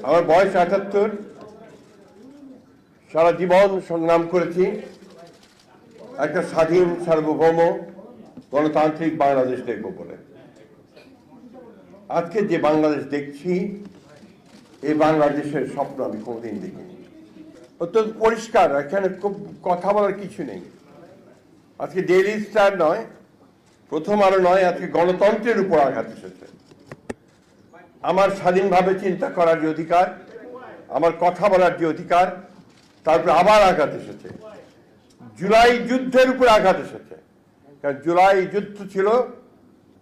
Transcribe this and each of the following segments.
আমার বয়স ৭৮। সারা জীবন সংগ্রাম করেছি একটা স্বাধীন সার্বভৌম গণতান্ত্রিক বাংলাদেশ দেখব বলে। আজকে যে বাংলাদেশ দেখছি, এই বাংলাদেশের স্বপ্ন আমি কোনোদিন দেখিনি। অত্যন্ত পরিষ্কার, এখানে খুব কথা বলার কিছু নেই। আজকে ডেইলি স্টার নয়, প্রথম আলো নয়, আজকে গণতন্ত্রের উপর আঘাত এসেছে। আমার স্বাধীনভাবে চিন্তা করার যে অধিকার, আমার কথা বলার যে অধিকার, তারপরে আবার আঘাত এসেছে। জুলাই যুদ্ধের উপর আঘাত এসেছে, কারণ জুলাই যুদ্ধ ছিল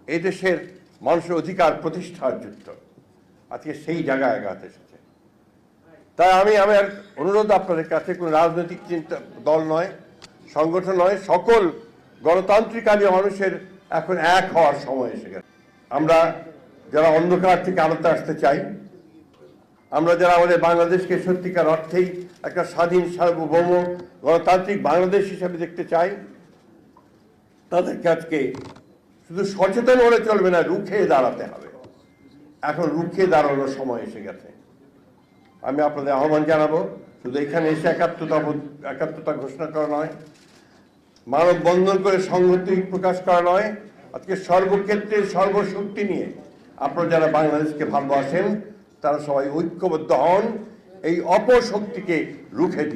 এই দেশের মানুষের অধিকার প্রতিষ্ঠার যুদ্ধ। আজকে সেই জায়গায় আঘাত এসেছে। তাই আমার অনুরোধ আপনাদের কাছে, কোনো রাজনৈতিক চিন্তা দল নয়, সংগঠন নয়, সকল গণতান্ত্রিক মানুষের এখন এক হওয়ার সময় এসে গেছে। আমরা যারা অন্ধকার থেকে আলোতে আসতে চাই, আমরা যারা আমাদের বাংলাদেশকে সত্যিকার অর্থেই একটা স্বাধীন সার্বভৌম গণতান্ত্রিক বাংলাদেশ হিসেবে দেখতে চাই, তাদেরকে আজকে শুধু সচেতন হলে চলবে না, রুখে দাঁড়াতে হবে। এখন রুখে দাঁড়ানোর সময় এসে গেছে। আমি আপনাদের আহ্বান জানাবো, শুধু এখানে এসে একাত্মতা ঘোষণা করা নয়, মানববন্ধন করে সংহতি প্রকাশ করা নয়, আজকে সর্বক্ষেত্রে সর্বশক্তি নিয়ে আপনারা যারা বাংলাদেশকে ভালোবাসেন তারা সবাই ঐক্যবদ্ধ হন, এই অপশক্তিকে রুখে দিন।